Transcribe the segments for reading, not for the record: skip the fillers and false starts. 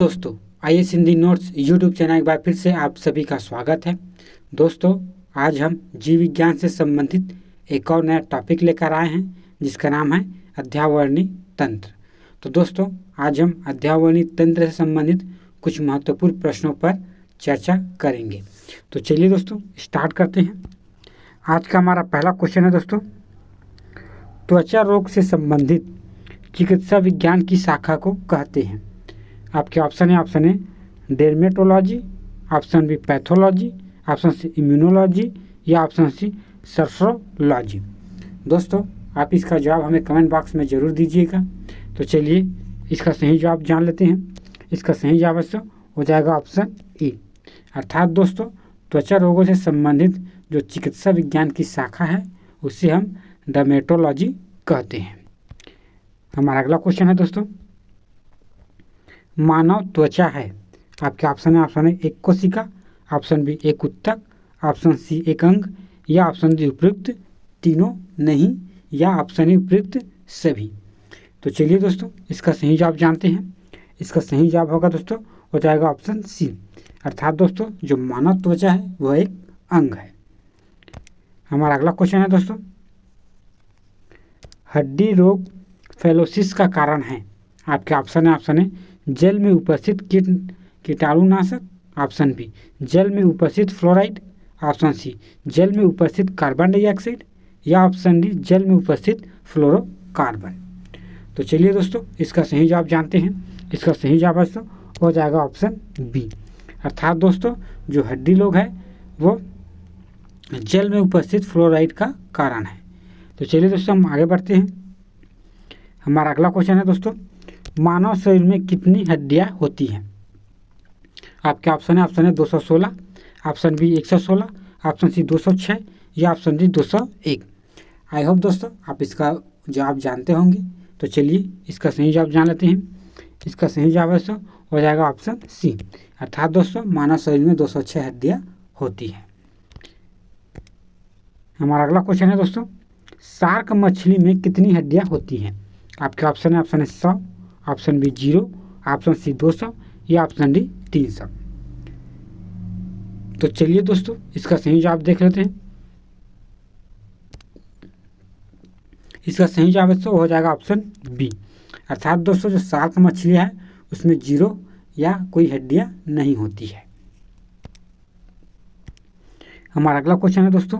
दोस्तों, IAS Hindi notes YouTube channel एक बार फिर से आप सभी का स्वागत है। दोस्तों, आज हम जीव विज्ञान से संबंधित एक और नया टॉपिक लेकर आए हैं जिसका नाम है अध्यावरणीय तंत्र। तो दोस्तों, आज हम अध्यावरणीय तंत्र से संबंधित कुछ महत्वपूर्ण प्रश्नों पर चर्चा करेंगे। तो चलिए दोस्तों, स्टार्ट करते हैं। आज का हमारा पहला क्वेश्चन है दोस्तों, त्वचा रोग से संबंधित चिकित्सा विज्ञान की शाखा को कहते हैं। आपके ऑप्शन है dermatology, option B pathology, option C immunology या ऑप्शन सी सर्फरोलॉजी। दोस्तों, आप इसका जवाब हमें कमेंट बॉक्स में ज़रूर दीजिएगा। तो चलिए इसका सही जवाब जान लेते हैं। इसका सही जवाब हो जाएगा ऑप्शन ई, अर्थात दोस्तों त्वचा रोगों से संबंधित जो चिकित्सा विज्ञान की शाखा है उसे हम डर्मेटोलॉजी कहते हैं। हमारा अगला क्वेश्चन है दोस्तों, मानव त्वचा है। आपके ऑप्शन है एक कोशिका, ऑप्शन बी एक उत्तक, ऑप्शन सी एक अंग या ऑप्शन डी उपयुक्त तीनों नहीं या ऑप्शन ई उपयुक्त सभी। तो चलिए दोस्तों इसका सही जवाब जानते हैं। इसका सही जवाब होगा दोस्तों हो जाएगा ऑप्शन सी, अर्थात दोस्तों जो मानव त्वचा है वह एक अंग है। हमारा अगला क्वेश्चन है दोस्तों, हड्डी रोग फेलोसिस का कारण है। आपके ऑप्शन है जल में उपस्थित कीटाणुनाशक, ऑप्शन बी जल में उपस्थित फ्लोराइड, ऑप्शन सी जल में उपस्थित कार्बन डाइऑक्साइड या ऑप्शन डी जल में उपस्थित फ्लोरोकार्बन। तो चलिए दोस्तों इसका सही जवाब जानते हैं। इसका सही जवाब हो जाएगा ऑप्शन बी, अर्थात दोस्तों जो हड्डी रोग है वो जल में उपस्थित फ्लोराइड का कारण है। तो चलिए दोस्तों हम आगे बढ़ते हैं। हमारा अगला क्वेश्चन है दोस्तों, मानव शरीर में कितनी हड्डियां होती हैं। आपके ऑप्शन है 216, ऑप्शन बी 116, ऑप्शन सी 206 या ऑप्शन डी 201। आई होप दोस्तों आप इसका जवाब जानते होंगे। तो चलिए इसका सही जवाब जान लेते हैं। इसका सही जवाब हो जाएगा ऑप्शन सी, अर्थात दोस्तों मानव शरीर में 206 हड्डियां होती हैं। हमारा अगला क्वेश्चन है दोस्तों, शार्क मछली में कितनी हड्डियां होती हैं। आपके ऑप्शन है 100, ऑप्शन बी 0, ऑप्शन सी 200 या ऑप्शन डी 300। तो चलिए दोस्तों इसका सही जवाब देख लेते हैं। इसका सही जवाब हो जाएगा ऑप्शन बी, अर्थात दोस्तों जो शार्क मछली है उसमें 0 या कोई हड्डियां नहीं होती है। हमारा अगला क्वेश्चन है दोस्तों,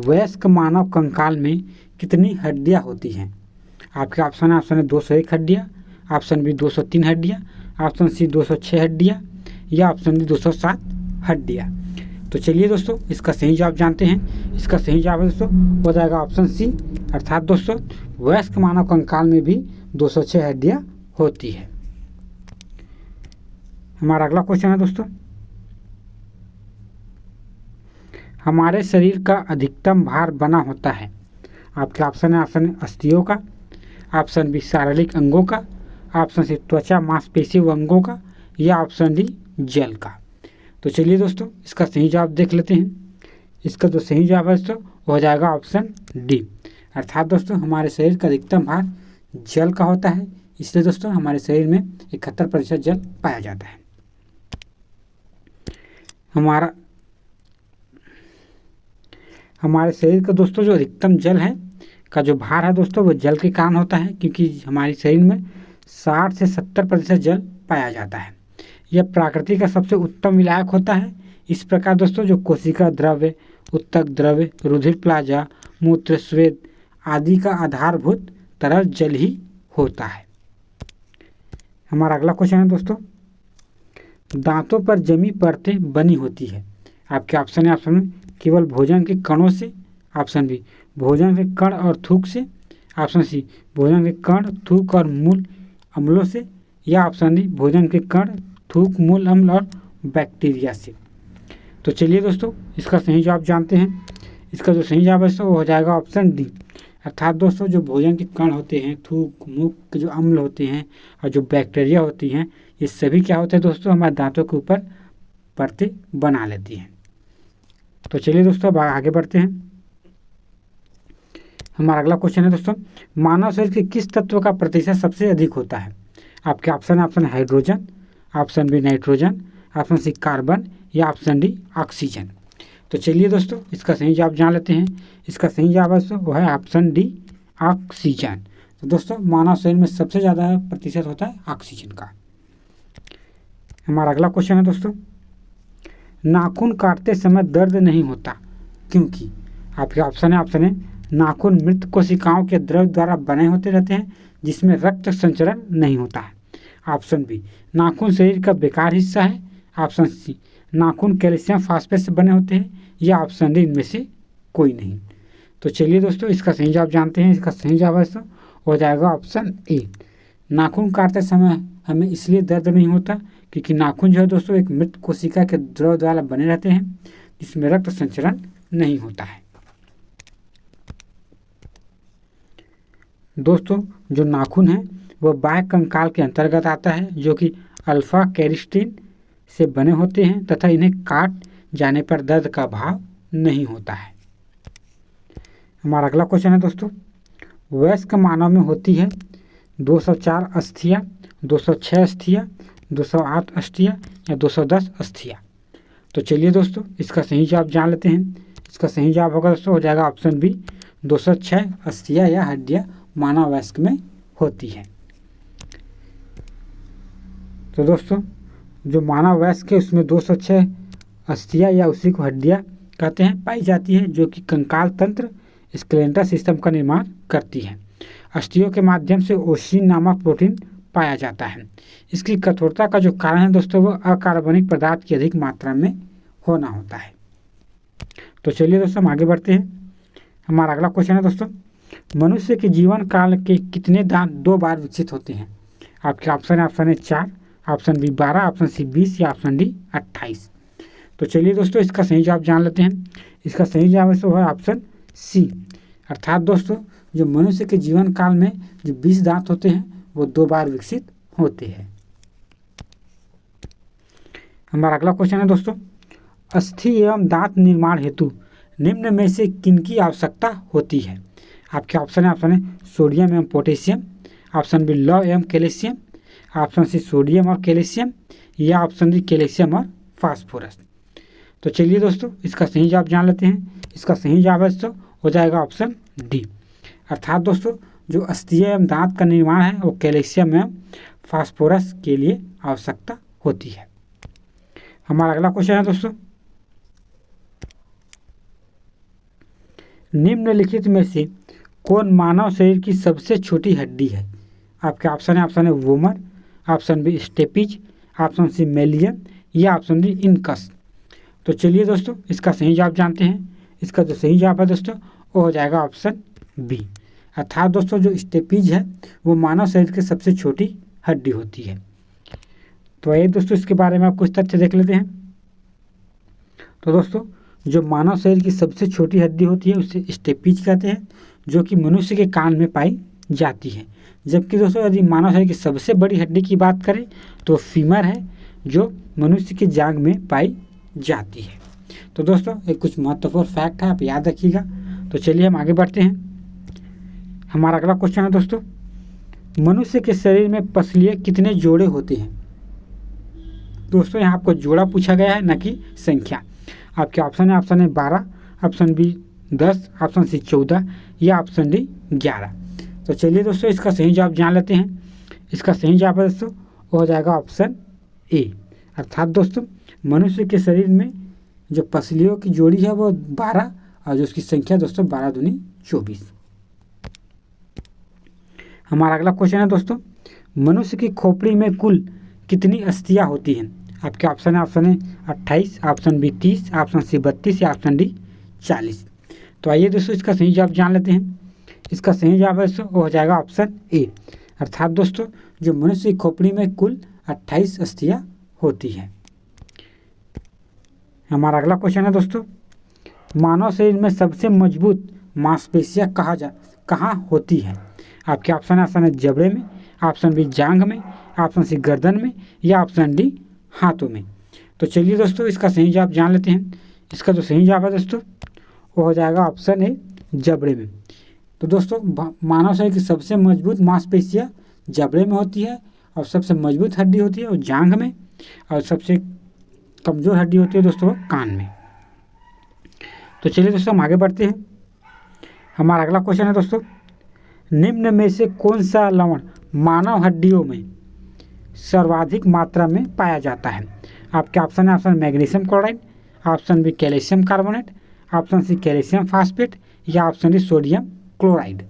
वयस्क मानव कंकाल में कितनी हड्डियां होती हैं। आपके ऑप्शन है 201 हड्डियां, ऑप्शन बी 203 हड्डियां, ऑप्शन सी 206 हड्डियां या ऑप्शन डी 207 हड्डियां। तो चलिए दोस्तों इसका सही जवाब जानते हैं। इसका सही जवाब दोस्तों हो जाएगा ऑप्शन सी, अर्थात दोस्तों वयस्क मानव कंकाल में भी 206 हड्डियां होती है। हमारा अगला क्वेश्चन है दोस्तों, हमारे शरीर का अधिकतम भार बना होता है। आपके ऑप्शन है अस्थियों का, ऑप्शन बी शारीरिक अंगों का, ऑप्शन सी त्वचा मांसपेशी व अंगों का या ऑप्शन डी जल का। तो चलिए दोस्तों इसका सही जवाब देख लेते हैं। इसका जो सही जवाब है हो जाएगा ऑप्शन डी, अर्थात दोस्तों हमारे शरीर का अधिकतम भार जल का होता है, इसलिए दोस्तों हमारे शरीर में 71% जल पाया जाता है। हमारे शरीर का दोस्तों जो अधिकतम जल है का जो भार है दोस्तों वो जल के कारण होता है, क्योंकि हमारे शरीर में 60 से 70% जल पाया जाता है। यह प्रकृति का सबसे उत्तम विलायक होता है। इस प्रकार दोस्तों जो कोशिका द्रव्य, उत्तक द्रव्य, रुधिर प्लाजा, मूत्र, स्वेद आदि का आधारभूत तरल जल ही होता है। हमारा अगला क्वेश्चन है दोस्तों, दांतों पर जमी परतें बनी होती है। आपके ऑप्शन है केवल भोजन के कणों से, ऑप्शन बी भोजन के कण और थूक से, ऑप्शन सी भोजन के कण, थूक और मूल अम्लों से या ऑप्शन डी भोजन के कण, थूक, मूल अम्ल और बैक्टीरिया से। तो चलिए दोस्तों इसका सही जवाब जानते हैं। इसका जो सही जवाब है वो हो जाएगा ऑप्शन डी, अर्थात दोस्तों जो भोजन के कण होते हैं, थूक, मुख के जो अम्ल होते हैं और जो बैक्टीरिया होती हैं, ये सभी क्या होते हैं दोस्तों हमारे दांतों के ऊपर परतें बना लेती हैं। तो चलिए दोस्तों अब आगे बढ़ते हैं। हमारा अगला क्वेश्चन है दोस्तों, मानव शरीर के किस तत्व का प्रतिशत सबसे अधिक होता है। आपके ऑप्शन है hydrogen, option B nitrogen, option C carbon या ऑप्शन डी ऑक्सीजन। तो चलिए दोस्तों इसका सही जवाब जान लेते हैं। इसका सही जवाब है वो है ऑप्शन डी ऑक्सीजन। तो दोस्तों मानव शरीर में सबसे ज़्यादा प्रतिशत होता है ऑक्सीजन का। हमारा अगला क्वेश्चन है दोस्तों, नाखून काटते समय दर्द नहीं होता क्योंकि? आपके ऑप्शन है नाखून मृत कोशिकाओं के द्रव द्वारा बने होते रहते हैं जिसमें रक्त संचरण नहीं होता है। ऑप्शन बी, नाखून शरीर का बेकार हिस्सा है। ऑप्शन सी, नाखून कैल्शियम फास्फेट से बने होते हैं या ऑप्शन डी इनमें से कोई नहीं। तो चलिए दोस्तों इसका सही जवाब जानते हैं। इसका सही जवाब है हो जाएगा ऑप्शन ए, नाखून काटते समय हमें इसलिए दर्द नहीं होता क्योंकि नाखून जो है दोस्तों एक मृत कोशिका के द्रव द्वारा बने रहते हैं जिसमें रक्त संचरण नहीं होता है। दोस्तों जो नाखून है वह बाह्य कंकाल के अंतर्गत आता है जो कि अल्फा केराटिन से बने होते हैं तथा इन्हें काट जाने पर दर्द का भाव नहीं होता है। हमारा अगला क्वेश्चन है दोस्तों, वयस्क मानव में होती है 204 अस्थियां, 206 अस्थियां, 208 अस्थियां या 210 अस्थियां। तो चलिए दोस्तों इसका सही जवाब जान लेते हैं। इसका सही जवाब होगा दोस्तों हो जाएगा ऑप्शन बी, 206 अस्थियां या हड्डियां मानव वयस्क में होती है। तो दोस्तों जो मानव वयस्क है उसमें 206 अस्थियां या उसी को हड्डियां कहते हैं पाई जाती है जो कि कंकाल तंत्र स्केलेटल सिस्टम का निर्माण करती है। अस्थियों के माध्यम से ओसिन नामक प्रोटीन पाया जाता है। इसकी कठोरता का जो कारण है दोस्तों वह अकार्बनिक पदार्थ की अधिक मात्रा में होना होता है। तो चलिए दोस्तों हम आगे बढ़ते हैं। हमारा अगला क्वेश्चन है दोस्तों, मनुष्य के जीवन काल के कितने दांत 2 बार विकसित होते हैं? आपके ऑप्शन है 4, ऑप्शन बी 12, ऑप्शन सी 20 या ऑप्शन डी 28। तो चलिए दोस्तों इसका सही जवाब जान लेते हैं। इसका सही जवाब है ऑप्शन सी, अर्थात दोस्तों जो मनुष्य के जीवन काल में जो 20 दांत होते हैं वो 2 बार विकसित होते हैं। हमारा अगला क्वेश्चन है दोस्तों, अस्थि एवं दांत निर्माण हेतु निम्न में से किनकी आवश्यकता होती है? आपके ऑप्शन है सोडियम एवं पोटेशियम, ऑप्शन बी लौह एवं कैल्शियम, ऑप्शन सी सोडियम और कैल्शियम या ऑप्शन डी कैल्शियम और फास्फोरस। तो चलिए दोस्तों इसका सही जवाब जान लेते हैं। इसका सही जवाब है हो जाएगा ऑप्शन डी, अर्थात दोस्तों जो अस्थियां एवं दांत का निर्माण है वो कैल्शियम एवं फास्फोरस के लिए आवश्यकता होती है। हमारा अगला क्वेश्चन है दोस्तों, निम्नलिखित में से कौन मानव शरीर की सबसे छोटी हड्डी है? आपके ऑप्शन है vomer, option B stapes, option C malleus या ऑप्शन डी इनकस। तो चलिए दोस्तों इसका सही जवाब जानते हैं। इसका जो सही जवाब है दोस्तों वो हो जाएगा ऑप्शन बी, अर्थात दोस्तों जो स्टेपिज है वो मानव शरीर की सबसे छोटी हड्डी होती है। तो आइए दोस्तों इसके बारे में आप कुछ तथ्य देख लेते हैं। तो दोस्तों जो मानव शरीर की सबसे छोटी हड्डी होती है उसे स्टेपिज कहते हैं जो कि मनुष्य के कान में पाई जाती है। जबकि दोस्तों यदि मानव शरीर की सबसे बड़ी हड्डी की बात करें तो फीमर है जो मनुष्य की जांघ में पाई जाती है। तो दोस्तों एक कुछ महत्वपूर्ण फैक्ट है, आप याद रखिएगा। तो चलिए हम आगे बढ़ते हैं। हमारा अगला क्वेश्चन है दोस्तों, मनुष्य के शरीर में पसलियाँ कितने जोड़े होते हैं? दोस्तों यहाँ आपको जोड़ा पूछा गया है न कि संख्या। आपके ऑप्शन है 12, ऑप्शन बी 10, ऑप्शन सी 14 या ऑप्शन डी 11। तो चलिए दोस्तों इसका सही जवाब जान लेते हैं। इसका सही जवाब है दोस्तों वो हो जाएगा ऑप्शन ए, अर्थात दोस्तों मनुष्य के शरीर में जो पसलियों की जोड़ी है वो 12 और जो उसकी संख्या दोस्तों 12 दूनी 24। हमारा अगला क्वेश्चन है दोस्तों, मनुष्य की खोपड़ी में कुल कितनी अस्थियां होती हैं? आपके ऑप्शन है 28, ऑप्शन बी 30, ऑप्शन सी 32 या ऑप्शन डी 40। तो आइए दोस्तों इसका सही जवाब जान लेते हैं। इसका सही जवाब है दोस्तों वो हो जाएगा ऑप्शन ए, अर्थात दोस्तों जो मनुष्य की खोपड़ी में कुल 28 अस्थियां होती हैं। हमारा अगला क्वेश्चन है दोस्तों, मानव शरीर में सबसे मजबूत मांसपेशियां कहाँ होती है? आपके ऑप्शन है जबड़े में, ऑप्शन बी जांघ में, ऑप्शन सी गर्दन में या ऑप्शन डी हाथों में। तो चलिए दोस्तों इसका सही जवाब जान लेते हैं। इसका जो सही जवाब है दोस्तों वो हो जाएगा ऑप्शन ए जबड़े में। तो दोस्तों मानव शरीर की सबसे मजबूत मांसपेशियां जबड़े में होती है और सबसे मजबूत हड्डी होती है वो जांघ में, और सबसे कमज़ोर हड्डी होती है दोस्तों वो कान में। तो चलिए दोस्तों हम आगे बढ़ते हैं। हमारा अगला क्वेश्चन है दोस्तों, निम्न में से कौन सा लवण मानव हड्डियों में सर्वाधिक मात्रा में पाया जाता है? आपके ऑप्शन है, option magnesium chloride, option B calcium carbonate, option C calcium phosphate, या ऑप्शन डी सोडियम क्लोराइड।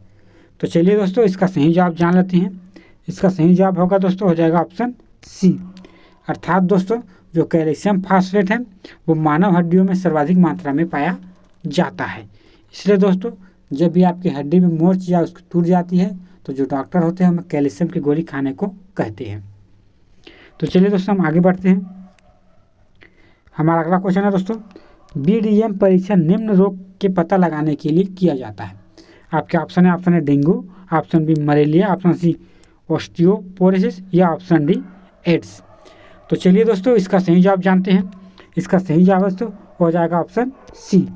तो चलिए दोस्तों इसका सही जवाब जान लेते हैं। इसका सही जवाब होगा दोस्तों, हो जाएगा ऑप्शन सी, अर्थात दोस्तों जो कैल्शियम फास्फेट है वो मानव हड्डियों में सर्वाधिक मात्रा में पाया जाता है। इसलिए दोस्तों जब भी आपकी हड्डी में मोच या उसकी टूट जाती है तो जो डॉक्टर होते हैं हमें कैल्शियम की गोली खाने को कहते हैं। तो चलिए दोस्तों हम आगे बढ़ते हैं। हमारा अगला क्वेश्चन है दोस्तों, बीडीएम परीक्षण निम्न रोग के पता लगाने के लिए किया जाता है। आपके ऑप्शन है dengue, option B malaria, option C osteoporosis, या ऑप्शन डी एड्स। तो चलिए दोस्तों इसका सही जवाब जानते हैं। इसका सही जवाब दोस्तों हो जाएगा ऑप्शन सी,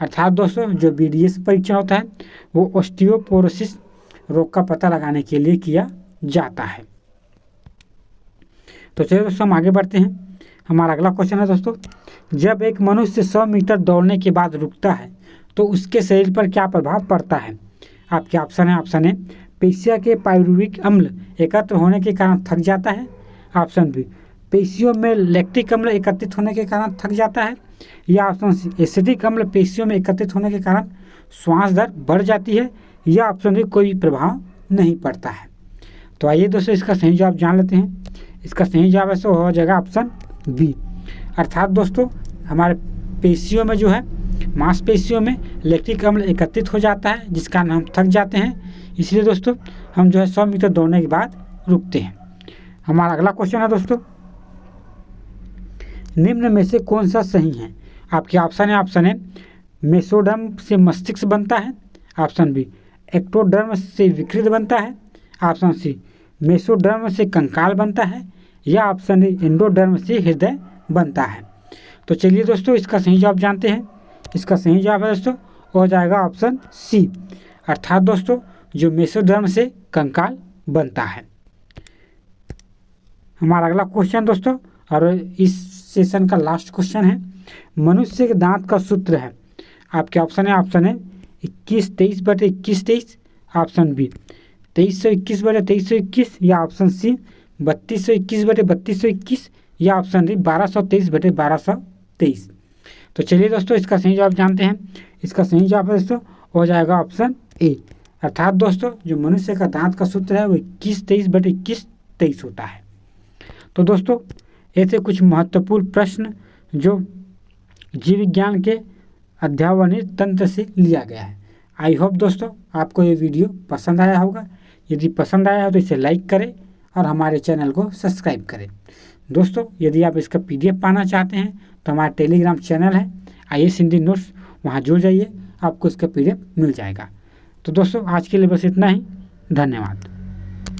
अर्थात दोस्तों जो बीडीएस परीक्षण होता है वो ऑस्टियोपोरोसिस रोग का पता लगाने के लिए किया जाता है। तो चलिए दोस्तों हम आगे बढ़ते हैं। हमारा अगला क्वेश्चन है दोस्तों, जब एक मनुष्य 100 मीटर दौड़ने के बाद रुकता है तो उसके शरीर पर क्या प्रभाव पड़ता है? आपके ऑप्शन है पेशिया के पाइरुविक अम्ल एकत्र होने के कारण थक जाता है, ऑप्शन बी पेशियों में लैक्टिक अम्ल एकत्रित होने के कारण थक जाता है, या ऑप्शन सी एसिडिक अम्ल पेशियों में एकत्रित होने के कारण श्वास दर बढ़ जाती है, या ऑप्शन डी कोई प्रभाव नहीं पड़ता है। तो आइए दोस्तों इसका सही जवाब जान लेते हैं। इसका सही जवाब ऐसे हो जाएगा ऑप्शन बी, अर्थात दोस्तों हमारे पेशियों में जो है मांसपेशियों में लैक्टिक अम्ल एकत्रित हो जाता है जिस कारण हम थक जाते हैं, इसलिए दोस्तों हम जो है 100 मीटर दौड़ने के बाद रुकते हैं। हमारा अगला क्वेश्चन है दोस्तों, निम्न में से कौन सा सही है? आपके ऑप्शन है मेसोडर्म से मस्तिष्क बनता है, ऑप्शन बी एक्टोडर्म से विकृत बनता है, ऑप्शन सी मेसोडर्म से कंकाल बनता है, या ऑप्शन डी एंडोडर्म से हृदय बनता है। तो चलिए दोस्तों इसका सही जवाब जानते हैं। इसका सही जवाब है दोस्तों हो जाएगा ऑप्शन सी, अर्थात दोस्तों जो मेसोडर्म से कंकाल बनता है। हमारा अगला क्वेश्चन दोस्तों और इस सेशन का लास्ट क्वेश्चन है, मनुष्य के दांत का सूत्र है। आपके ऑप्शन है 21-23/21-23, ऑप्शन बी 2321/2321, या ऑप्शन सी 3221/3221, या ऑप्शन डी 1223/1223। तो चलिए दोस्तों इसका सही जवाब जानते हैं। इसका सही जवाब दोस्तों हो जाएगा ऑप्शन ए, अर्थात दोस्तों जो मनुष्य का दांत का सूत्र है वो 21-23/21-23 होता है। तो दोस्तों ऐसे कुछ महत्वपूर्ण प्रश्न जो जीव विज्ञान के अध्यावनित तंत्र से लिया गया है। आई होप दोस्तों आपको ये वीडियो पसंद आया होगा। यदि पसंद आया हो तो इसे लाइक करें और हमारे चैनल को सब्सक्राइब करें। दोस्तों यदि आप इसका PDF पाना चाहते हैं तो हमारा टेलीग्राम चैनल है IAS हिंदी नोट्स, वहाँ जुड़ जाइए, आपको इसका PDF मिल जाएगा। तो दोस्तों आज के लिए बस इतना ही, धन्यवाद।